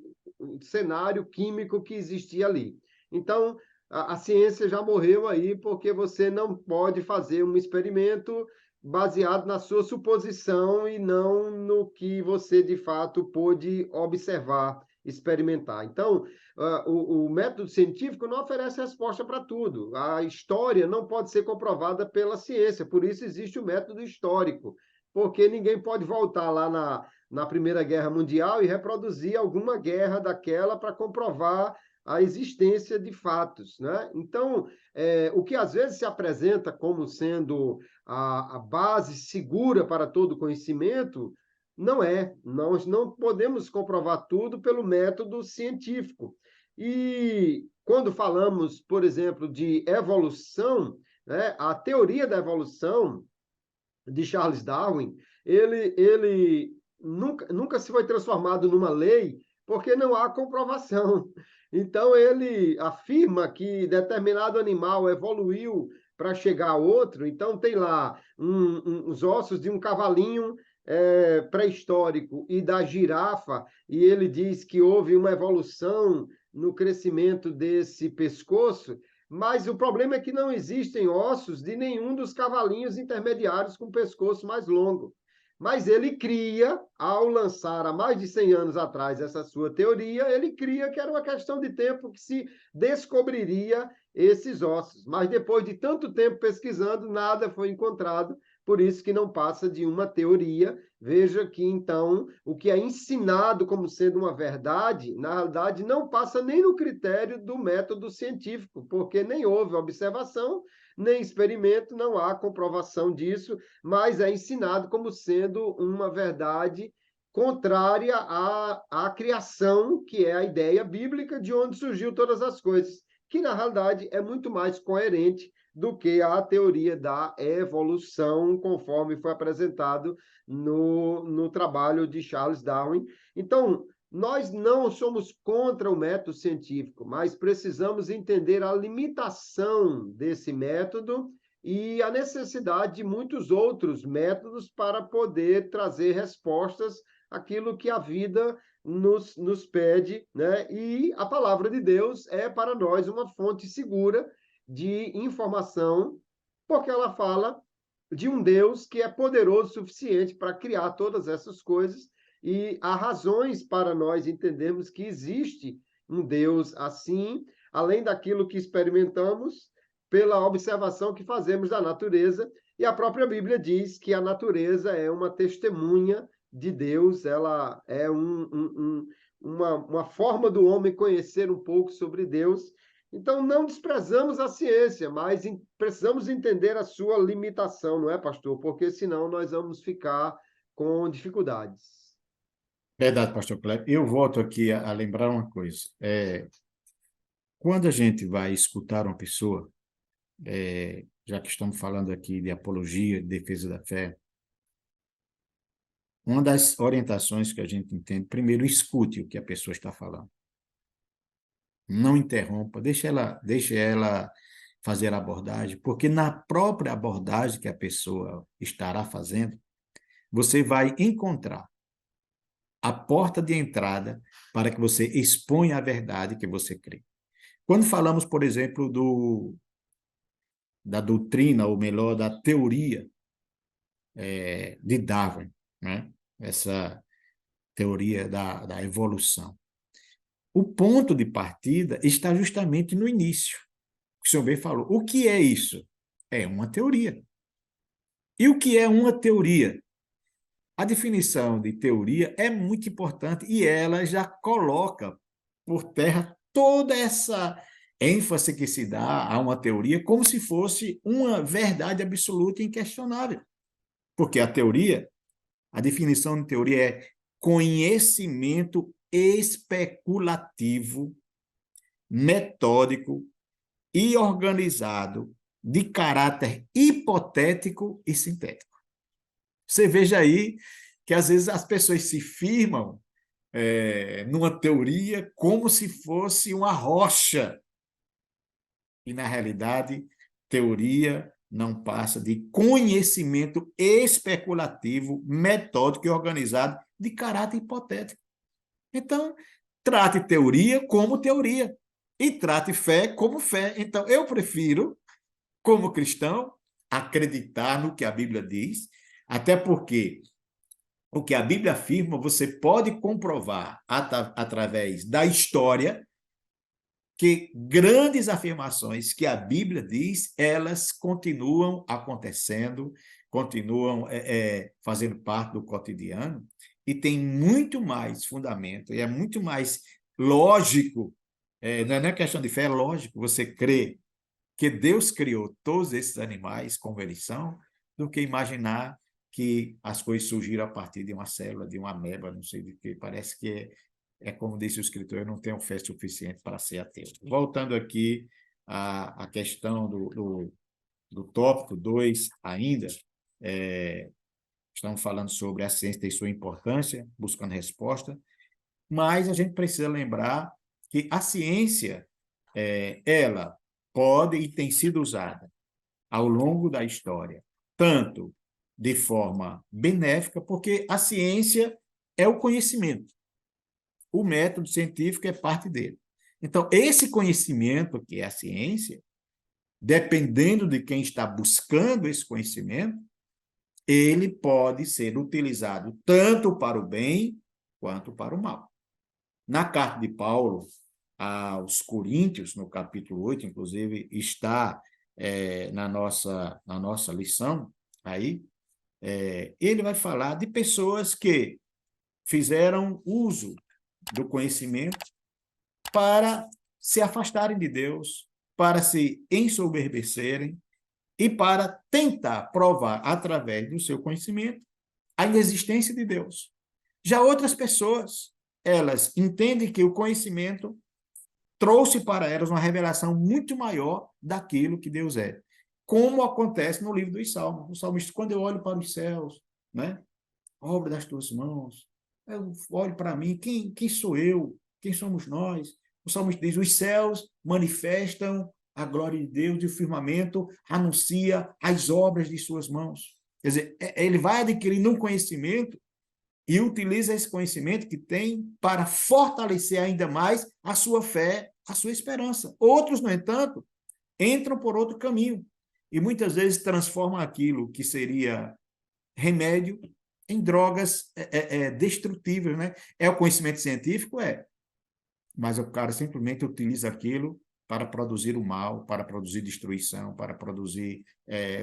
cenário químico que existia ali. Então, a ciência já morreu aí porque você não pode fazer um experimento baseado na sua suposição e não no que você de fato pôde observar, experimentar. Então, o método científico não oferece resposta para tudo. A história não pode ser comprovada pela ciência, por isso existe o método histórico, porque ninguém pode voltar lá na Primeira Guerra Mundial e reproduzir alguma guerra daquela para comprovar a existência de fatos, né? Então, o que às vezes se apresenta como sendo a base segura para todo conhecimento, não é. Nós não podemos comprovar tudo pelo método científico. E quando falamos, por exemplo, de evolução, né, a teoria da evolução de Charles Darwin, ele nunca se foi transformado numa lei, porque não há comprovação. Então, ele afirma que determinado animal evoluiu para chegar a outro. Então, tem lá os ossos de um cavalinho pré-histórico e da girafa, e ele diz que houve uma evolução no crescimento desse pescoço. Mas o problema é que não existem ossos de nenhum dos cavalinhos intermediários com pescoço mais longo. Mas ele cria, ao lançar há mais de 100 anos atrás essa sua teoria, ele cria que era uma questão de tempo que se descobriria esses ossos. Mas depois de tanto tempo pesquisando, nada foi encontrado, por isso que não passa de uma teoria. Veja que, então, o que é ensinado como sendo uma verdade, na realidade, não passa nem no critério do método científico, porque nem houve observação, nem experimento, não há comprovação disso, mas é ensinado como sendo uma verdade contrária à criação, que é a ideia bíblica de onde surgiu todas as coisas, que, na realidade, é muito mais coerente do que a teoria da evolução, conforme foi apresentado no trabalho de Charles Darwin. Então, nós não somos contra o método científico, mas precisamos entender a limitação desse método e a necessidade de muitos outros métodos para poder trazer respostas àquilo que a vida nos pede, né? E a palavra de Deus é para nós uma fonte segura de informação, porque ela fala de um Deus que é poderoso o suficiente para criar todas essas coisas, e há razões para nós entendermos que existe um Deus assim, além daquilo que experimentamos pela observação que fazemos da natureza, e a própria Bíblia diz que a natureza é uma testemunha de Deus, ela é uma forma do homem conhecer um pouco sobre Deus. Então, não desprezamos a ciência, mas precisamos entender a sua limitação, não é, pastor? Porque senão nós vamos ficar com dificuldades. Verdade, pastor Kleber. Eu volto aqui a lembrar uma coisa. Quando a gente vai escutar uma pessoa, já que estamos falando aqui de apologia, de defesa da fé, uma das orientações que a gente entende, primeiro, escute o que a pessoa está falando. Não interrompa, deixe ela fazer a abordagem, porque na própria abordagem que a pessoa estará fazendo, você vai encontrar a porta de entrada para que você exponha a verdade que você crê. Quando falamos, por exemplo, da doutrina, ou melhor, da teoria de Darwin, né? Essa teoria da evolução. O ponto de partida está justamente no início. O senhor bem falou. O que é isso? É uma teoria. E o que é uma teoria? A definição de teoria é muito importante e ela já coloca por terra toda essa ênfase que se dá a uma teoria como se fosse uma verdade absoluta e inquestionável. Porque a definição de teoria é conhecimento especulativo, metódico e organizado de caráter hipotético e sintético. Você veja aí que às vezes as pessoas se firmam numa teoria como se fosse uma rocha. E, na realidade, teoria não passa de conhecimento especulativo, metódico e organizado de caráter hipotético. Então, trate teoria como teoria e trate fé como fé. Então, eu prefiro, como cristão, acreditar no que a Bíblia diz, até porque o que a Bíblia afirma, você pode comprovar através da história que grandes afirmações que a Bíblia diz, elas continuam acontecendo, continuam fazendo parte do cotidiano, e tem muito mais fundamento, e é muito mais lógico Não é nem questão de fé, é lógico, você crê que Deus criou todos esses animais como eles são, do que imaginar que as coisas surgiram a partir de uma célula, de uma ameba, não sei de que. Parece que é como disse o escritor, eu não tenho fé suficiente para ser ateu. Voltando aqui à questão do tópico 2 ainda, estamos falando sobre a ciência e sua importância, buscando resposta, mas a gente precisa lembrar que a ciência, ela pode e tem sido usada ao longo da história, tanto de forma benéfica, porque a ciência é o conhecimento, o método científico é parte dele. Então, esse conhecimento, que é a ciência, dependendo de quem está buscando esse conhecimento, ele pode ser utilizado tanto para o bem quanto para o mal. Na carta de Paulo aos Coríntios, no capítulo 8, inclusive, está na nossa lição, aí, ele vai falar de pessoas que fizeram uso do conhecimento para se afastarem de Deus, para se ensoberbecerem e para tentar provar, através do seu conhecimento, a inexistência de Deus. Já outras pessoas, elas entendem que o conhecimento trouxe para elas uma revelação muito maior daquilo que Deus é. Como acontece no livro dos Salmos. O salmista, quando eu olho para os céus, né? Obra das tuas mãos, eu olho para mim, quem sou eu? Quem somos nós? O salmista diz, os céus manifestam a glória de Deus e o firmamento anuncia as obras de suas mãos. Quer dizer, ele vai adquirindo um conhecimento e utiliza esse conhecimento que tem para fortalecer ainda mais a sua fé, a sua esperança. Outros, no entanto, entram por outro caminho e muitas vezes transformam aquilo que seria remédio em drogas destrutíveis, né? É o conhecimento científico? Mas o cara simplesmente utiliza aquilo para produzir o mal, para produzir destruição, para produzir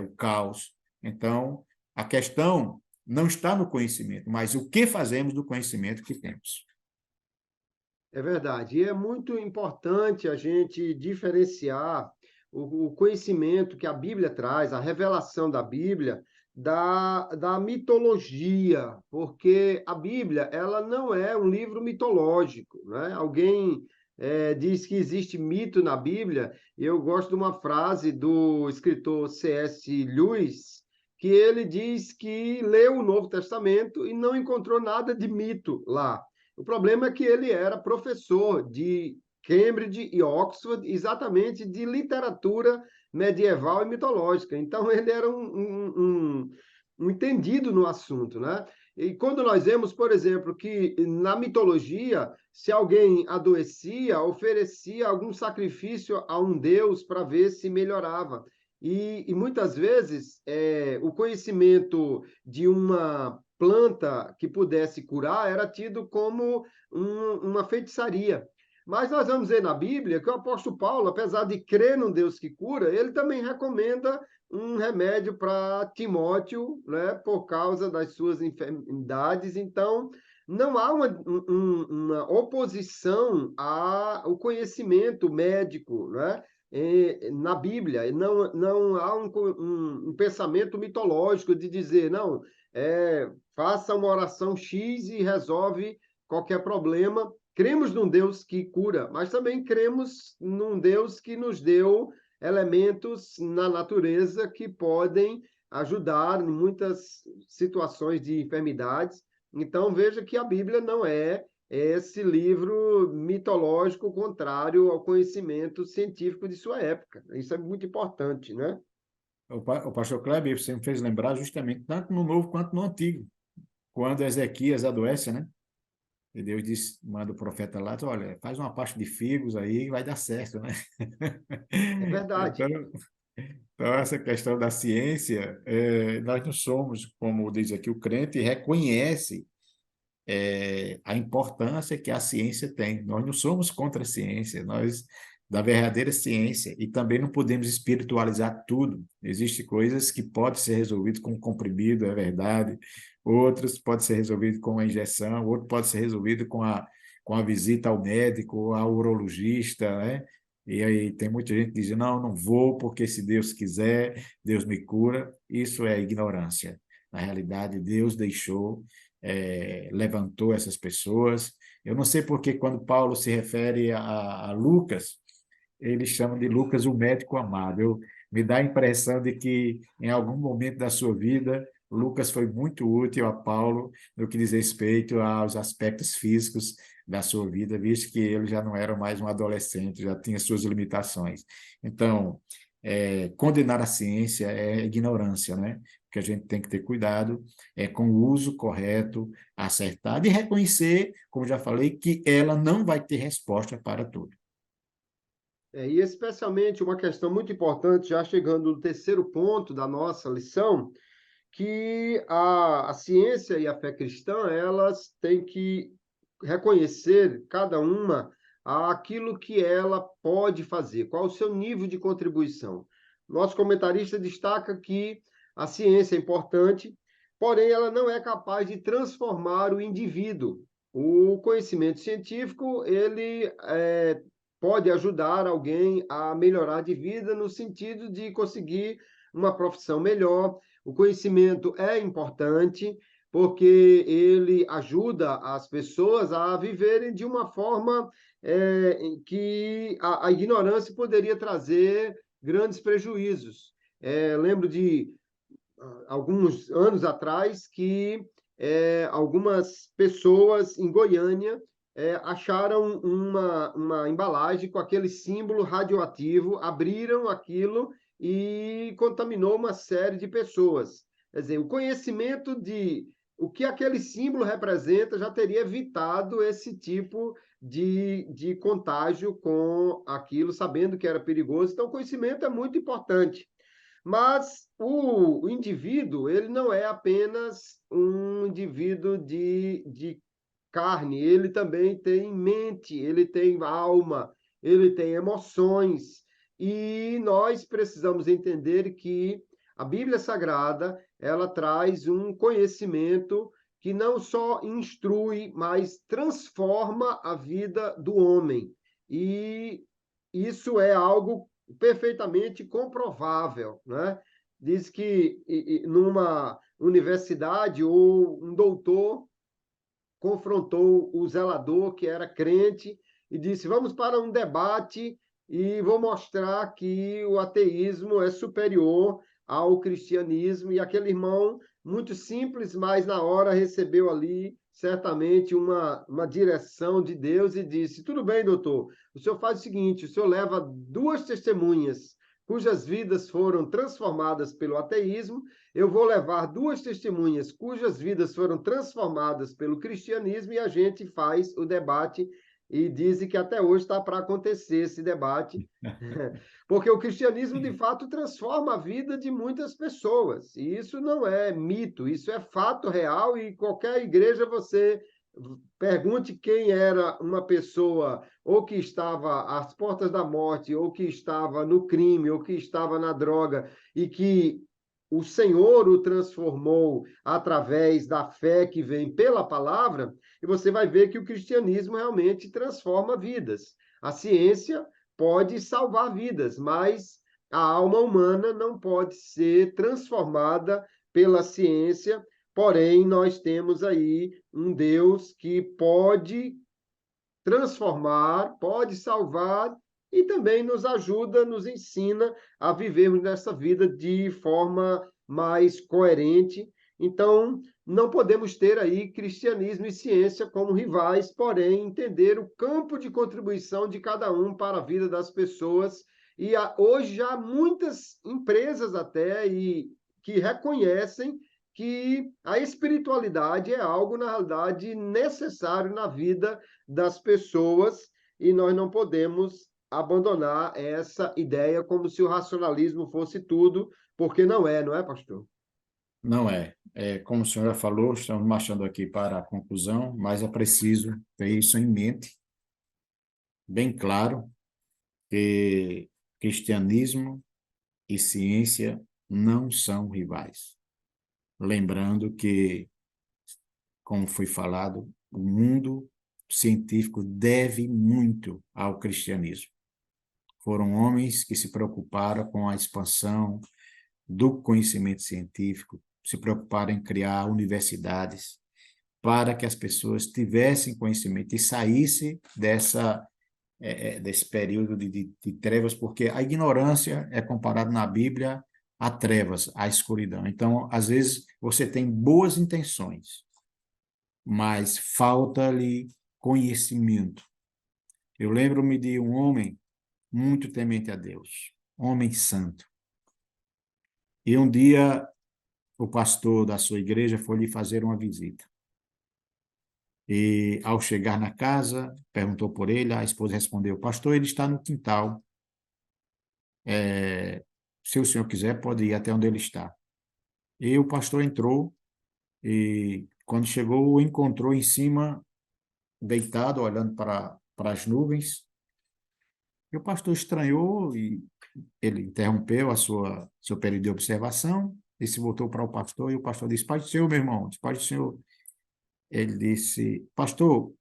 o caos. Então, a questão não está no conhecimento, mas o que fazemos do conhecimento que temos. É verdade. E é muito importante a gente diferenciar o conhecimento que a Bíblia traz, a revelação da Bíblia, da mitologia, porque a Bíblia ela não é um livro mitológico, né? Alguém diz que existe mito na Bíblia, e eu gosto de uma frase do escritor C.S. Lewis, que ele diz que leu o Novo Testamento e não encontrou nada de mito lá. O problema é que ele era professor de Cambridge e Oxford, exatamente de literatura medieval e mitológica. Então, ele era um entendido no assunto, né? E quando nós vemos, por exemplo, que na mitologia, se alguém adoecia, oferecia algum sacrifício a um deus para ver se melhorava. E muitas vezes o conhecimento de uma planta que pudesse curar era tido como uma feitiçaria. Mas nós vamos ver na Bíblia que o apóstolo Paulo, apesar de crer num Deus que cura, ele também recomenda um remédio para Timóteo, né, por causa das suas enfermidades. Então, não há uma oposição ao conhecimento médico, né? Na Bíblia. Não há um pensamento mitológico de dizer, não, faça uma oração X e resolve qualquer problema. Cremos num Deus que cura, mas também cremos num Deus que nos deu elementos na natureza que podem ajudar em muitas situações de enfermidades. Então, veja que a Bíblia não é esse livro mitológico contrário ao conhecimento científico de sua época. Isso é muito importante, né? O pastor Kleber, você me fez lembrar justamente, tanto no Novo quanto no Antigo, quando Ezequias adoece, né? E Deus diz, manda o profeta lá, diz, olha, faz uma parte de figos aí e vai dar certo, né? É verdade. Então, essa questão da ciência, nós não somos, como diz aqui o crente, reconhece a importância que a ciência tem. Nós não somos contra a ciência, nós da verdadeira ciência, e também não podemos espiritualizar tudo. Existem coisas que podem ser resolvidas com um comprimido, é verdade, outras podem ser resolvidas com uma injeção, outro pode ser resolvido com a visita ao médico, ao urologista, né? E aí tem muita gente que diz, não, não vou, porque se Deus quiser, Deus me cura. Isso é ignorância. Na realidade, Deus deixou, levantou essas pessoas. Eu não sei porque quando Paulo se refere a Lucas, ele chama de Lucas o médico amado. Me dá a impressão de que em algum momento da sua vida, Lucas foi muito útil a Paulo no que diz respeito aos aspectos físicos da sua vida, visto que ele já não era mais um adolescente, já tinha suas limitações. Então, condenar a ciência é ignorância, né? Que a gente tem que ter cuidado com o uso correto, acertado, e reconhecer, como já falei, que ela não vai ter resposta para tudo. E especialmente uma questão muito importante, já chegando no terceiro ponto da nossa lição, que a ciência e a fé cristã, elas têm que reconhecer, cada uma, aquilo que ela pode fazer, qual o seu nível de contribuição. Nosso comentarista destaca que a ciência é importante, porém ela não é capaz de transformar o indivíduo. O conhecimento científico, ele pode ajudar alguém a melhorar de vida no sentido de conseguir uma profissão melhor. O conhecimento é importante porque ele ajuda as pessoas a viverem de uma forma em que a ignorância poderia trazer grandes prejuízos. Lembro de alguns anos atrás que algumas pessoas em Goiânia acharam uma embalagem com aquele símbolo radioativo, abriram aquilo e contaminou uma série de pessoas. Quer dizer, o conhecimento de o que aquele símbolo representa já teria evitado esse tipo de contágio com aquilo, sabendo que era perigoso. Então, o conhecimento é muito importante. Mas o indivíduo, ele não é apenas um indivíduo de carne, ele também tem mente, ele tem alma, ele tem emoções. E nós precisamos entender que a Bíblia Sagrada, ela traz um conhecimento que não só instrui, mas transforma a vida do homem. E isso é algo perfeitamente comprovável, né? Diz que numa universidade ou um doutor confrontou o zelador que era crente e disse: vamos para um debate e vou mostrar que o ateísmo é superior ao cristianismo. E aquele irmão, muito simples, mas na hora recebeu ali certamente uma direção de Deus e disse: tudo bem, doutor, o senhor faz o seguinte, o senhor leva duas testemunhas cujas vidas foram transformadas pelo ateísmo, eu vou levar duas testemunhas cujas vidas foram transformadas pelo cristianismo e a gente faz o debate e dizem que até hoje está para acontecer esse debate, porque o cristianismo de fato transforma a vida de muitas pessoas, e isso não é mito, isso é fato real, e qualquer igreja você pergunte quem era uma pessoa ou que estava às portas da morte, ou que estava no crime, ou que estava na droga, e que o Senhor o transformou através da fé que vem pela palavra, e você vai ver que o cristianismo realmente transforma vidas. A ciência pode salvar vidas, mas a alma humana não pode ser transformada pela ciência. Porém, nós temos aí um Deus que pode transformar, pode salvar e também nos ajuda, nos ensina a vivermos nessa vida de forma mais coerente. Então, não podemos ter aí cristianismo e ciência como rivais, porém, entender o campo de contribuição de cada um para a vida das pessoas. E hoje já há muitas empresas até que reconhecem que a espiritualidade é algo, na realidade, necessário na vida das pessoas e nós não podemos abandonar essa ideia como se o racionalismo fosse tudo, porque não é, pastor? Não é. Como o senhor já falou, estamos marchando aqui para a conclusão, mas é preciso ter isso em mente, bem claro, que cristianismo e ciência não são rivais. Lembrando que, como foi falado, o mundo científico deve muito ao cristianismo. Foram homens que se preocuparam com a expansão do conhecimento científico, se preocuparam em criar universidades para que as pessoas tivessem conhecimento e saíssem desse período de trevas, porque a ignorância é comparada na Bíblia a trevas, a escuridão. Então, às vezes, você tem boas intenções, mas falta-lhe conhecimento. Eu lembro-me de um homem muito temente a Deus, homem santo. E um dia, o pastor da sua igreja foi lhe fazer uma visita. E, ao chegar na casa, perguntou por ele, a esposa respondeu, pastor, ele está no quintal. Se o senhor quiser, pode ir até onde ele está. E o pastor entrou e, quando chegou, o encontrou em cima, deitado, olhando para as nuvens. E o pastor estranhou e ele interrompeu seu período de observação e se voltou para o pastor e o pastor disse, Pai do Senhor, meu irmão, Pai do Senhor. Ele disse, pastor,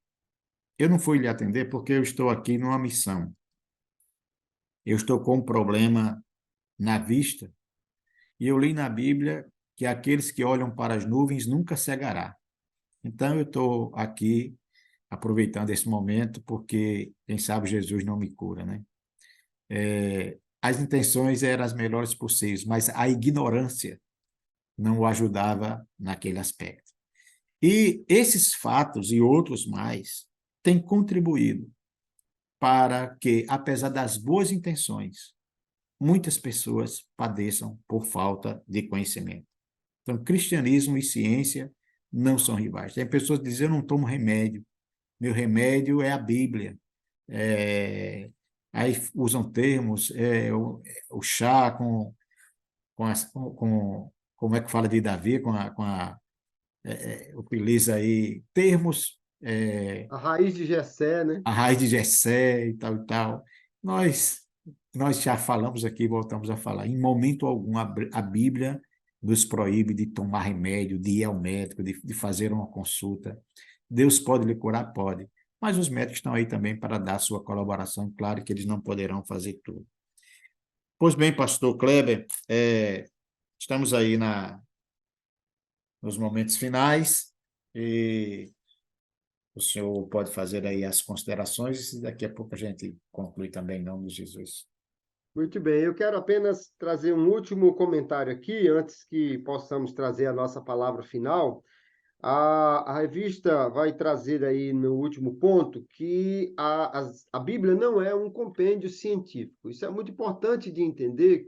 eu não fui lhe atender porque eu estou aqui numa missão. Eu estou com um problema na vista e eu li na Bíblia que aqueles que olham para as nuvens nunca cegará. Então eu estou aqui aproveitando esse momento porque, quem sabe, Jesus não me cura, né? As intenções eram as melhores possíveis, mas a ignorância não o ajudava naquele aspecto. E esses fatos e outros mais têm contribuído para que, apesar das boas intenções, muitas pessoas padeçam por falta de conhecimento. Então, cristianismo e ciência não são rivais. Tem pessoas que dizem, eu não tomo remédio, meu remédio é a Bíblia. Aí usam termos, o chá como é que fala de Davi, utiliza aí termos, A raiz de Jessé, né? a raiz de Jessé e tal e tal. Nós, nós já falamos aqui, voltamos a falar, em momento algum a Bíblia nos proíbe de tomar remédio, de ir ao médico, de fazer uma consulta. Deus pode lhe curar? Pode. Mas os médicos estão aí também para dar sua colaboração, claro que eles não poderão fazer tudo. Pois bem, pastor Kleber, estamos aí nos momentos finais e o senhor pode fazer aí as considerações e daqui a pouco a gente conclui também em nome de Jesus. Muito bem, eu quero apenas trazer um último comentário aqui, antes que possamos trazer a nossa palavra final. A revista vai trazer aí no último ponto que a Bíblia não é um compêndio científico. Isso é muito importante de entender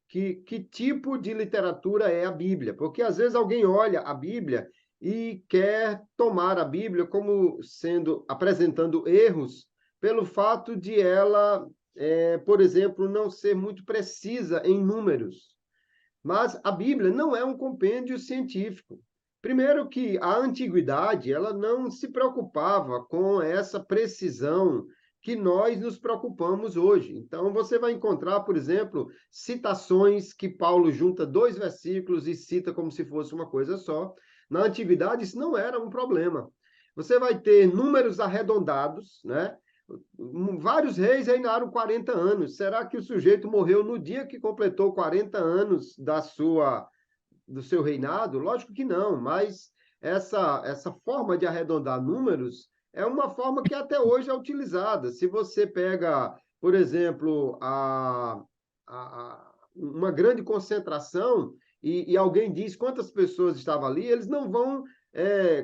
que tipo de literatura é a Bíblia, porque às vezes alguém olha a Bíblia e quer tomar a Bíblia como sendo, apresentando erros pelo fato de ela, por exemplo, não ser muito precisa em números. Mas a Bíblia não é um compêndio científico. Primeiro que a antiguidade, ela não se preocupava com essa precisão que nós nos preocupamos hoje. Então, você vai encontrar, por exemplo, citações que Paulo junta dois versículos e cita como se fosse uma coisa só. Na antiguidade, isso não era um problema. Você vai ter números arredondados, né? Vários reis reinaram 40 anos. Será que o sujeito morreu no dia que completou 40 anos do seu reinado? Lógico que não, mas essa forma de arredondar números é uma forma que até hoje é utilizada. Se você pega, por exemplo, uma grande concentração e alguém diz quantas pessoas estavam ali, eles não vão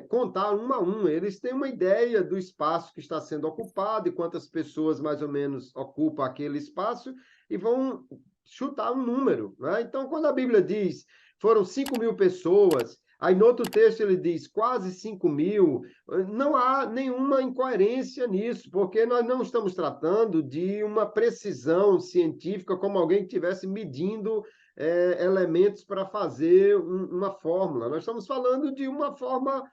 contar um a um. Eles têm uma ideia do espaço que está sendo ocupado e quantas pessoas mais ou menos ocupam aquele espaço e vão chutar um número, né? Então, quando a Bíblia diz foram 5.000 pessoas, aí no outro texto ele diz quase 5.000, não há nenhuma incoerência nisso, porque nós não estamos tratando de uma precisão científica como alguém que estivesse medindo elementos para fazer uma fórmula. Nós estamos falando de uma forma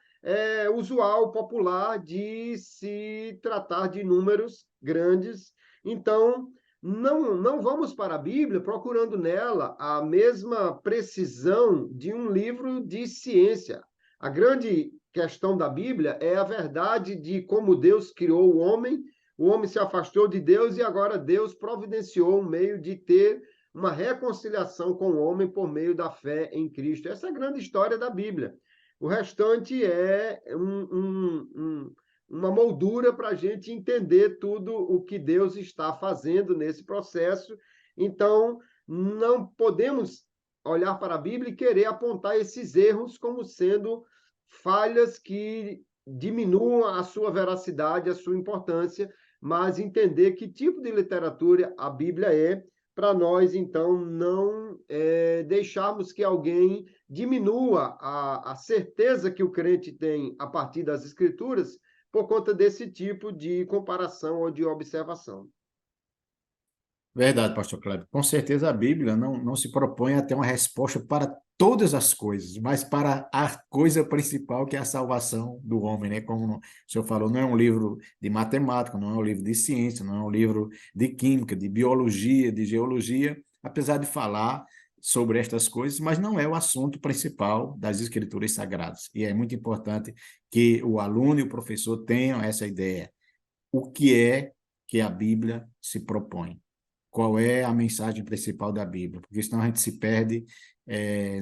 usual, popular, de se tratar de números grandes. Então, não vamos para a Bíblia procurando nela a mesma precisão de um livro de ciência. A grande questão da Bíblia é a verdade de como Deus criou o homem se afastou de Deus e agora Deus providenciou um meio de ter uma reconciliação com o homem por meio da fé em Cristo. Essa é a grande história da Bíblia. O restante é uma moldura para a gente entender tudo o que Deus está fazendo nesse processo. Então, não podemos olhar para a Bíblia e querer apontar esses erros como sendo falhas que diminuam a sua veracidade, a sua importância, mas entender que tipo de literatura a Bíblia é, para nós, então, não deixarmos que alguém diminua a certeza que o crente tem a partir das Escrituras por conta desse tipo de comparação ou de observação. Verdade, pastor Kleber. Com certeza a Bíblia não se propõe a ter uma resposta para todas as coisas, mas para a coisa principal, que é a salvação do homem, né? Como o senhor falou, não é um livro de matemática, não é um livro de ciência, não é um livro de química, de biologia, de geologia, apesar de falar sobre estas coisas, mas não é o assunto principal das Escrituras Sagradas. E é muito importante que o aluno e o professor tenham essa ideia. O que é que a Bíblia se propõe? Qual é a mensagem principal da Bíblia? Porque senão a gente se perde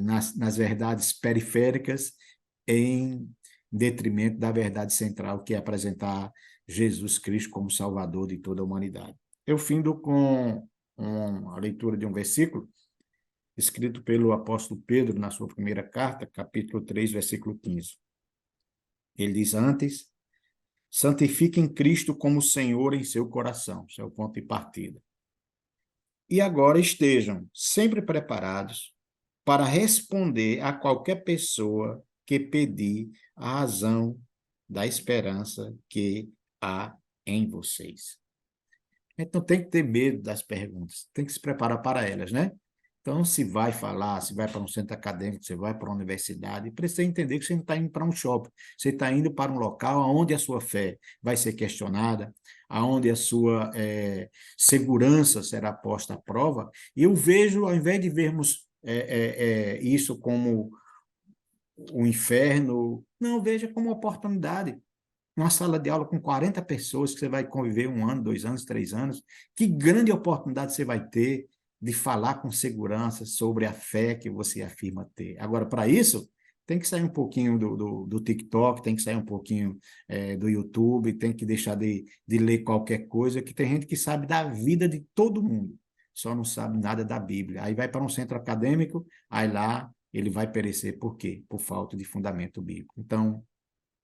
nas verdades periféricas em detrimento da verdade central, que é apresentar Jesus Cristo como Salvador de toda a humanidade. Eu findo com a leitura de um versículo escrito pelo apóstolo Pedro na sua primeira carta, capítulo 3, versículo 15. Ele diz: antes, santifiquem Cristo como Senhor em seu coração. Esse é o ponto de partida. E agora estejam sempre preparados para responder a qualquer pessoa que pedir a razão da esperança que há em vocês. Então tem que ter medo das perguntas, tem que se preparar para elas, né? Então, se vai falar, se vai para um centro acadêmico, se vai para uma universidade, precisa entender que você não está indo para um shopping, você está indo para um local onde a sua fé vai ser questionada, onde a sua segurança será posta à prova. E eu vejo, ao invés de vermos isso como o inferno, não, veja como uma oportunidade. Uma sala de aula com 40 pessoas que você vai conviver 1 ano, 2 anos, 3 anos, que grande oportunidade você vai ter de falar com segurança sobre a fé que você afirma ter. Agora, para isso, tem que sair um pouquinho do TikTok, tem que sair um pouquinho do YouTube, tem que deixar de ler qualquer coisa, que tem gente que sabe da vida de todo mundo, só não sabe nada da Bíblia. Aí vai para um centro acadêmico, aí lá ele vai perecer. Por quê? Por falta de fundamento bíblico. Então,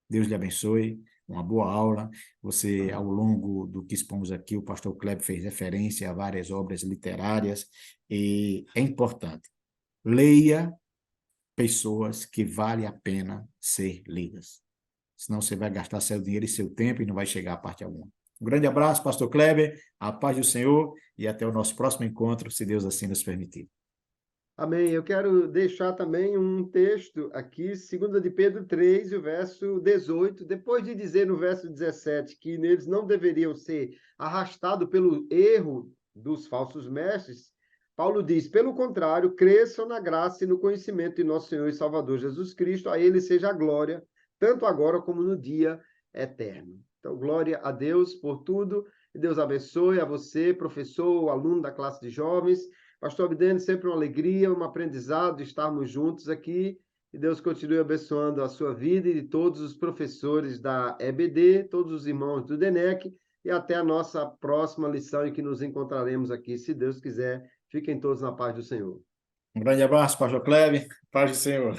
Deus lhe abençoe, uma boa aula. Você, ao longo do que expomos aqui, o pastor Kleber fez referência a várias obras literárias, e é importante. Leia pessoas que vale a pena ser lidas. Senão você vai gastar seu dinheiro e seu tempo e não vai chegar a parte alguma. Um grande abraço, pastor Kleber, a paz do Senhor, e até o nosso próximo encontro, se Deus assim nos permitir. Amém. Eu quero deixar também um texto aqui, 2 de Pedro 3, o verso 18, depois de dizer no verso 17 que eles não deveriam ser arrastados pelo erro dos falsos mestres, Paulo diz: pelo contrário, cresçam na graça e no conhecimento de nosso Senhor e Salvador Jesus Cristo, a ele seja a glória, tanto agora como no dia eterno. Então, glória a Deus por tudo, e Deus abençoe a você, professor, aluno da classe de jovens. Pastor Abdene, sempre uma alegria, um aprendizado estarmos juntos aqui, e Deus continue abençoando a sua vida e de todos os professores da EBD, todos os irmãos do DENEC, e até a nossa próxima lição em que nos encontraremos aqui, se Deus quiser. Fiquem todos na paz do Senhor. Um grande abraço, pastor Kleber, paz do Senhor.